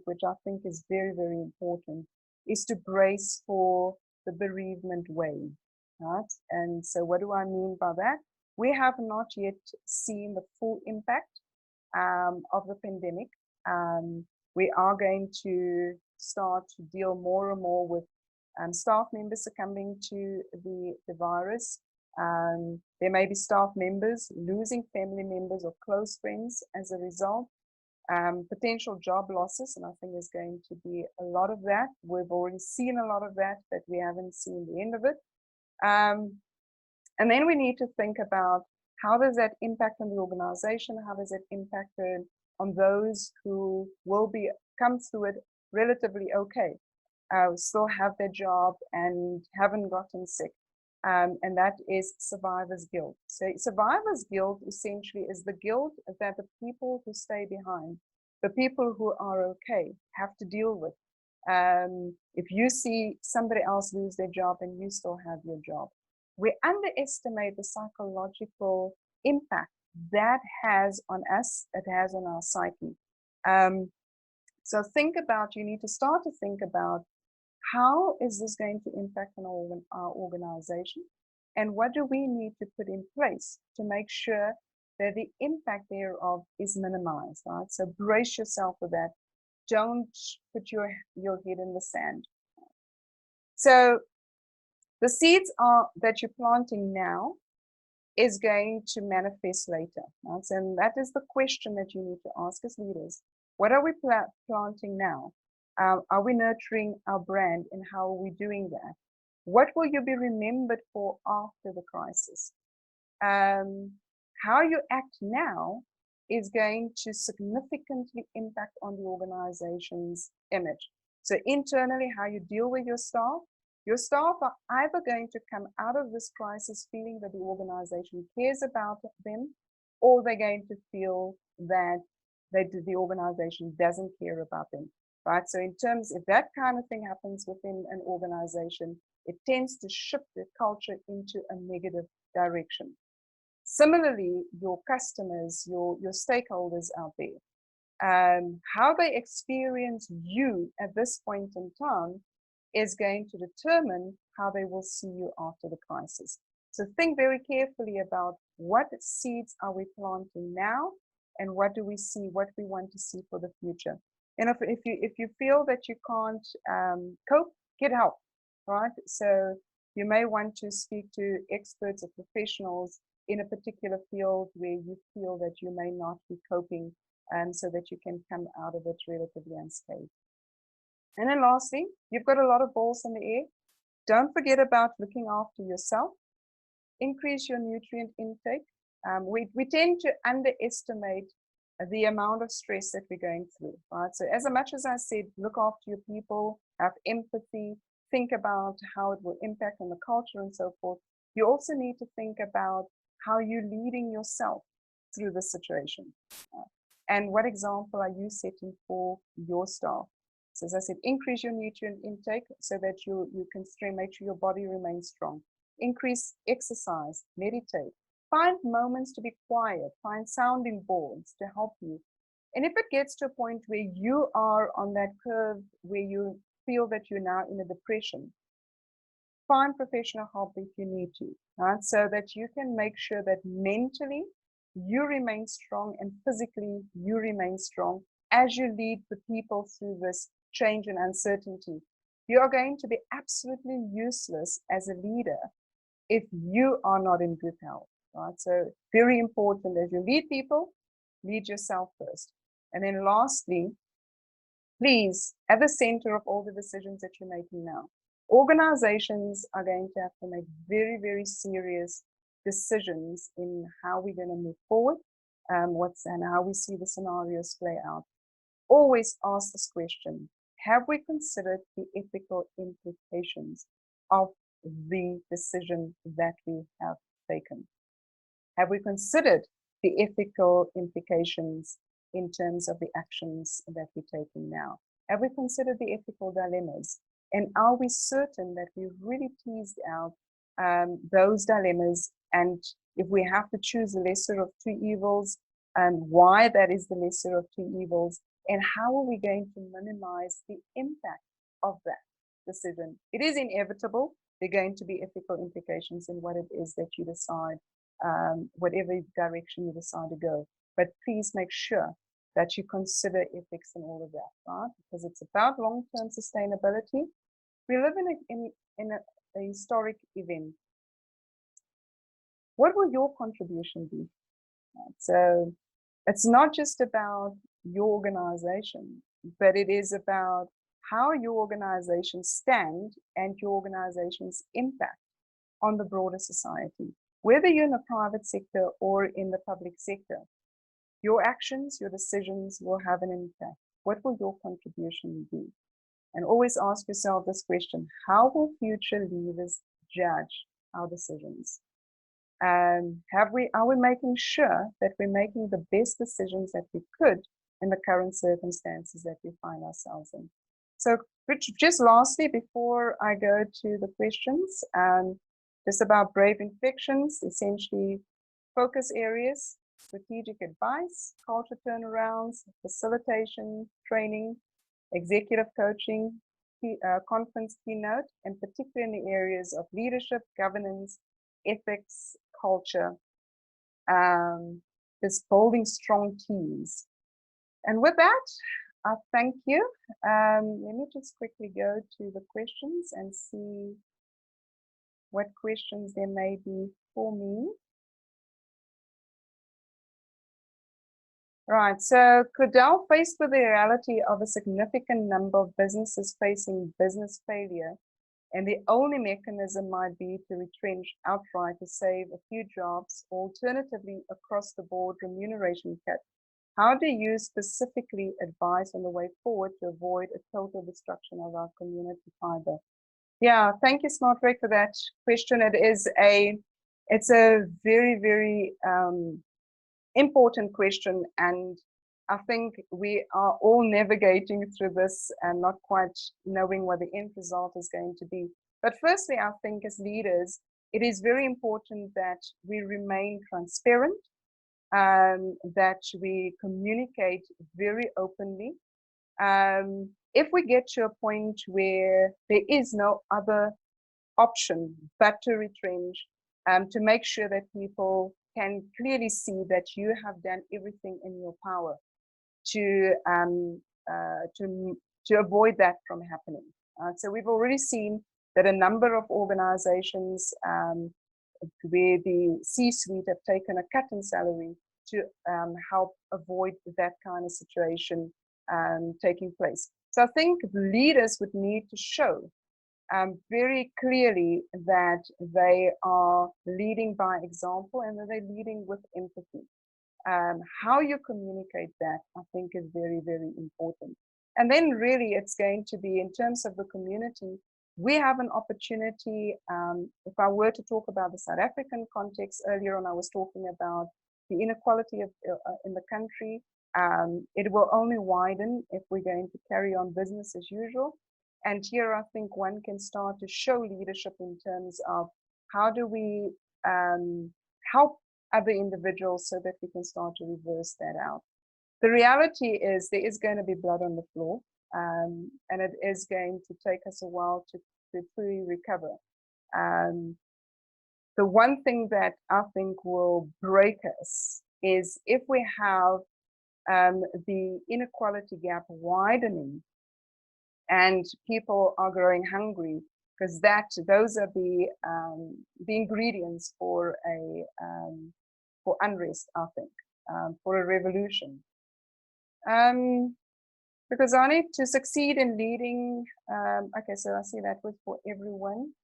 which I think is very, very important, is to brace for the bereavement wave. Right? And so what do I mean by that? We have not yet seen the full impact of the pandemic. We are going to start to deal more and more with staff members succumbing to the virus. There may be staff members losing family members or close friends as a result. Potential job losses, and I think there's going to be a lot of that. We've already seen a lot of that, but we haven't seen the end of it. And then we need to think about how does that impact on the organization? How does it impact on those who will come through it relatively okay, still have their job and haven't gotten sick? And that is survivor's guilt. So survivor's guilt essentially is the guilt that the people who stay behind, the people who are okay, have to deal with. If you see somebody else lose their job and you still have your job, we underestimate the psychological impact that has on us, it has on our psyche. So you need to start to think about How is this going to impact on our organization? And what do we need to put in place to make sure that the impact thereof is minimized, right? So brace yourself for that. Don't put your head in the sand. So the seeds that you're planting now is going to manifest later. Right? And that is the question that you need to ask as leaders. What are we planting now? Are we nurturing our brand, and how are we doing that? What will you be remembered for after the crisis? How you act now is going to significantly impact on the organization's image. So internally, how you deal with your staff are either going to come out of this crisis feeling that the organization cares about them, or they're going to feel that the organization doesn't care about them, right? So in terms, if that kind of thing happens within an organization, it tends to shift the culture into a negative direction. Similarly, your customers, your stakeholders out there, how they experience you at this point in time is going to determine how they will see you after the crisis. So think very carefully about what seeds are we planting now, and what do we see, what we want to see for the future. And if you feel that you can't cope, get help, right? So you may want to speak to experts or professionals in a particular field where you feel that you may not be coping, so that you can come out of it relatively unscathed. And then lastly, you've got a lot of balls in the air. Don't forget about looking after yourself. Increase your nutrient intake. We tend to underestimate the amount of stress that we're going through, right? So as much as I said, look after your people, have empathy, think about how it will impact on the culture and so forth. You also need to think about how you're leading yourself through the situation. And what example are you setting for your staff? So as I said, increase your nutrient intake so that you can make sure your body remains strong. Increase exercise, meditate. Find moments to be quiet, find sounding boards to help you. And if it gets to a point where you are on that curve where you feel that you're now in a depression, find professional help if you need to, right? So that you can make sure that mentally you remain strong and physically you remain strong as you lead the people through this change and uncertainty. You are going to be absolutely useless as a leader if you are not in good health, right? So very important, as you lead people, lead yourself first. And then lastly, please, at the center of all the decisions that you're making now, organizations are going to have to make very, very serious decisions in how we're going to move forward, and how we see the scenarios play out. Always ask this question: have we considered the ethical implications of the decision that we have taken? Have we considered the ethical implications in terms of the actions that we're taking now? Have we considered the ethical dilemmas? And are we certain that we've really teased out those dilemmas? And if we have to choose the lesser of two evils, why that is the lesser of two evils, and how are we going to minimize the impact of that decision? It is inevitable. There are going to be ethical implications in what it is that you decide, whatever direction you decide to go. But please make sure that you consider ethics and all of that, right? Because it's about long-term sustainability. We live in a historic event. What will your contribution be? Right? So it's not just about your organization, but it is about how your organization stand and your organization's impact on the broader society. Whether you're in the private sector or in the public sector, your actions, your decisions will have an impact. What will your contribution be? And always ask yourself this question: how will future leaders judge our decisions? Are we making sure that we're making the best decisions that we could in the current circumstances that we find ourselves in? So just lastly, before I go to the questions, just about brave infections, essentially focus areas: strategic advice, culture turnarounds, facilitation, training, executive coaching, conference keynote, and particularly in the areas of leadership, governance, ethics, culture, is building strong teams. And with that, I thank you. Let me just quickly go to the questions and see what questions there may be for me. Right, so Claudel, faced with the reality of a significant number of businesses facing business failure, and the only mechanism might be to retrench outright to save a few jobs, or alternatively across the board remuneration cut. How do you specifically advise on the way forward to avoid a total destruction of our community fiber? Yeah, thank you, SmartRec, for that question. It's a very, very important question, and I think we are all navigating through this and not quite knowing what the end result is going to be. But firstly, I think as leaders, it is very important that we remain transparent, that we communicate very openly. If we get to a point where there is no other option but to retrench, to make sure that people can clearly see that you have done everything in your power to avoid that from happening. So we've already seen that a number of organizations where the C-suite have taken a cut in salary to help avoid that kind of situation taking place. So I think leaders would need to show very clearly that they are leading by example and that they're leading with empathy. How you communicate that, I think, is very, very important. And then really it's going to be, in terms of the community, we have an opportunity. If I were to talk about the South African context, earlier on I was talking about the inequality in the country. It will only widen if we're going to carry on business as usual. And here I think one can start to show leadership in terms of how do we help other individuals so that we can start to reverse that out. The reality is there is going to be blood on the floor, and it is going to take us a while to fully recover. The one thing that I think will break us is if we have the inequality gap widening and people are growing hungry, because those are the ingredients for for unrest, I think, for a revolution. Because I need to succeed in leading. Okay, so I see that was for everyone.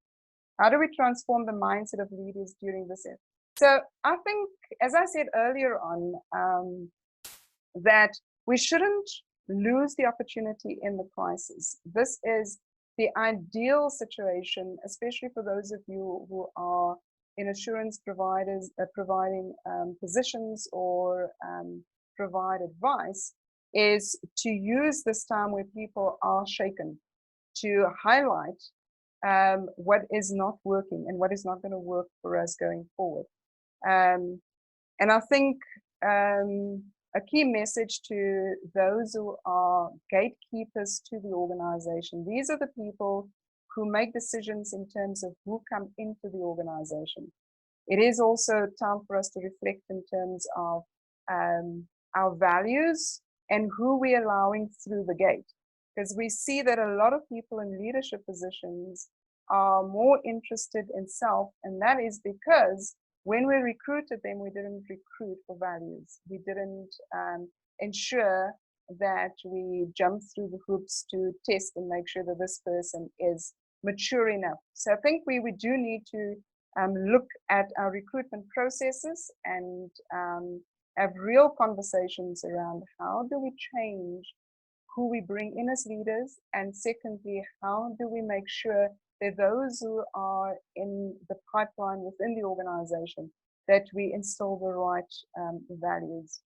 How do we transform the mindset of leaders during this? So I think, as I said earlier on, that we shouldn't lose the opportunity in the crisis. This is the ideal situation, especially for those of you who are in assurance providers, providing positions or provide advice, is to use this time where people are shaken to highlight what is not working and what is not going to work for us going forward. And I think a key message to those who are gatekeepers to the organization, these are the people who make decisions in terms of who come into the organization. It is also time for us to reflect in terms of our values and who we're allowing through the gate. Because we see that a lot of people in leadership positions are more interested in self, and that is because when we recruited them, we didn't recruit for values. We didn't ensure that we jump through the hoops to test and make sure that this person is mature enough. So I think we do need to look at our recruitment processes and have real conversations around how do we change who we bring in as leaders, and secondly, how do we make sure that those who are in the pipeline within the organization, that we instill the right values.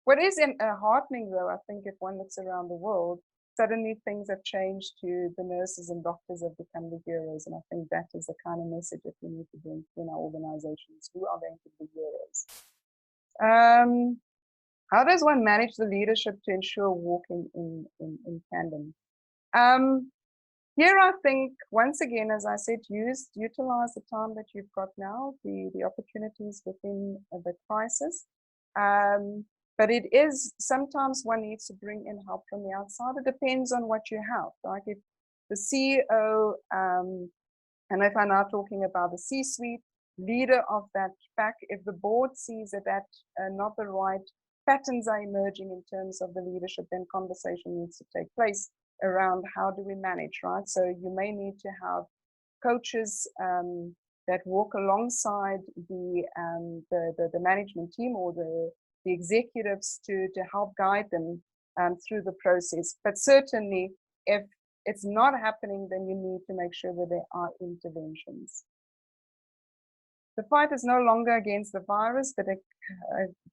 What is heartening though, I think if one looks around the world, suddenly things have changed to the nurses and doctors have become the heroes, and I think that is the kind of message that we need to bring in our organizations. Who are going to be heroes? How does one manage the leadership to ensure walking in tandem? Here, I think, once again, as I said, utilize the time that you've got now, the opportunities within the crisis. But it is, sometimes one needs to bring in help from the outside. It depends on what you have. Like if the CEO, and if I'm now talking about the C-suite, leader of that pack, if the board sees that not the right patterns are emerging in terms of the leadership, then conversation needs to take place around how do we manage, right? So you may need to have coaches that walk alongside the management team or the executives to help guide them through the process. But certainly, if it's not happening, then you need to make sure that there are interventions. The fight is no longer against the virus, but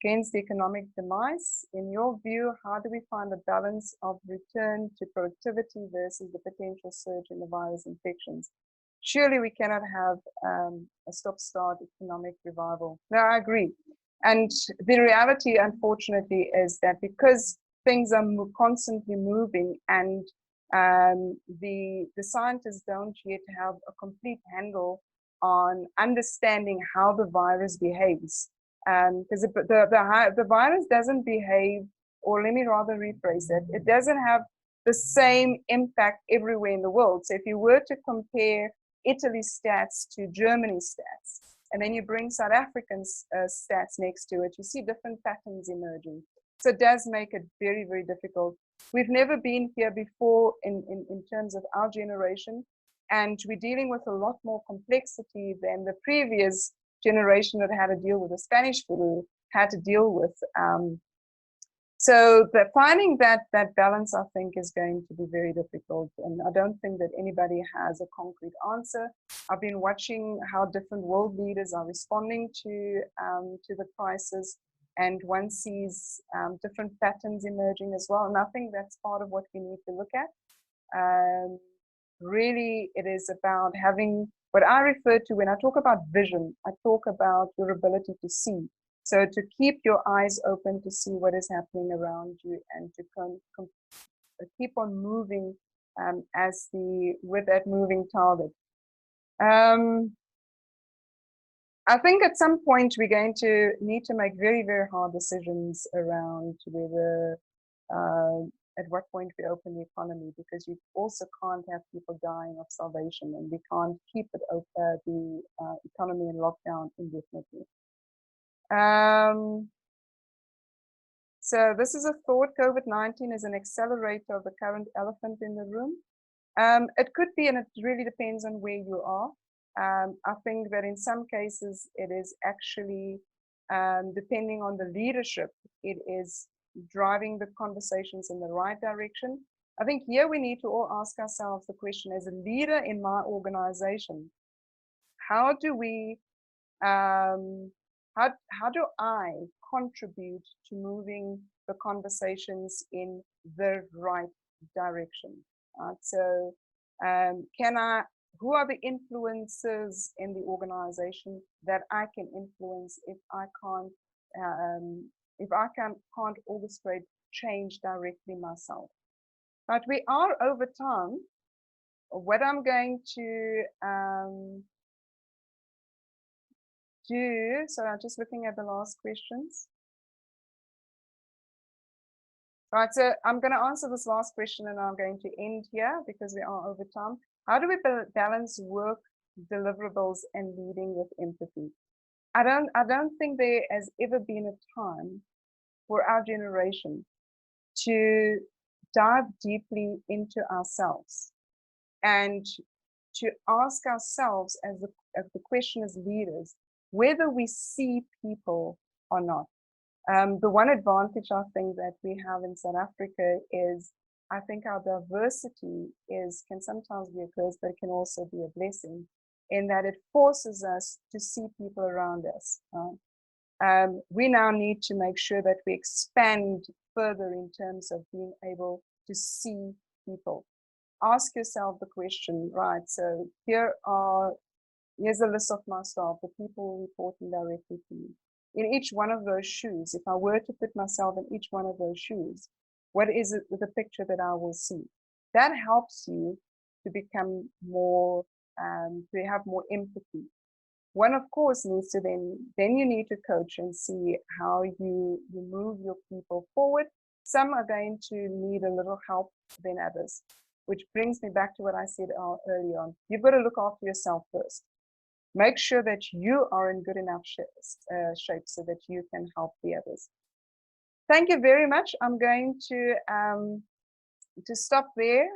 against the economic demise. In your view, how do we find a balance of return to productivity versus the potential surge in the virus infections? Surely we cannot have a stop-start economic revival. No, I agree. And the reality, unfortunately, is that because things are constantly moving and the scientists don't yet have a complete handle on understanding how the virus behaves. Because the virus doesn't behave, or let me rather rephrase it, it doesn't have the same impact everywhere in the world. So if you were to compare Italy's stats to Germany's stats, and then you bring South African's stats next to it, you see different patterns emerging. So it does make it very, very difficult. We've never been here before in terms of our generation, and we're dealing with a lot more complexity than the previous generation that had to deal with the Spanish flu had to deal with. So finding that balance, I think, is going to be very difficult. And I don't think that anybody has a concrete answer. I've been watching how different world leaders are responding to the crisis, and one sees different patterns emerging as well. And I think that's part of what we need to look at. Really, it is about having what I refer to when I talk about vision. I talk about your ability to see. So to keep your eyes open to see what is happening around you, and to keep on moving with that moving target. I think at some point we're going to need to make very, very hard decisions around whether at what point we open the economy, because you also can't have people dying of starvation, and we can't keep the economy in lockdown indefinitely. So this is a thought. COVID-19 is an accelerator of the current elephant in the room. It could be, and it really depends on where you are. I think that in some cases it is actually, depending on the leadership, it is driving the conversations in the right direction. I think here we need to all ask ourselves the question, as a leader in my organization, how do we, how do I contribute to moving the conversations in the right direction? So who are the influencers in the organization that I can influence if I can't orchestrate change directly myself? But we are over time. What I'm going to do, so I'm just looking at the last questions. Right, so I'm going to answer this last question and I'm going to end here because we are over time. How do we balance work, deliverables, and leading with empathy? I don't think there has ever been a time for our generation to dive deeply into ourselves and to ask ourselves as the question as leaders, whether we see people or not. The one advantage I think that we have in South Africa is, I think our diversity can sometimes be a curse, but it can also be a blessing, in that it forces us to see people around us. We now need to make sure that we expand further in terms of being able to see people. Ask yourself the question, right? So here's a list of my staff, the people reporting directly to me. In each one of those shoes, if I were to put myself in each one of those shoes, what is it with the picture that I will see? That helps you to become more, to have more empathy. One, of course, needs to then you need to coach and see how you move your people forward. Some are going to need a little help than others, which brings me back to what I said earlier on. You've got to look after yourself first. Make sure that you are in good enough shape so that you can help the others. Thank you very much. I'm going to stop there.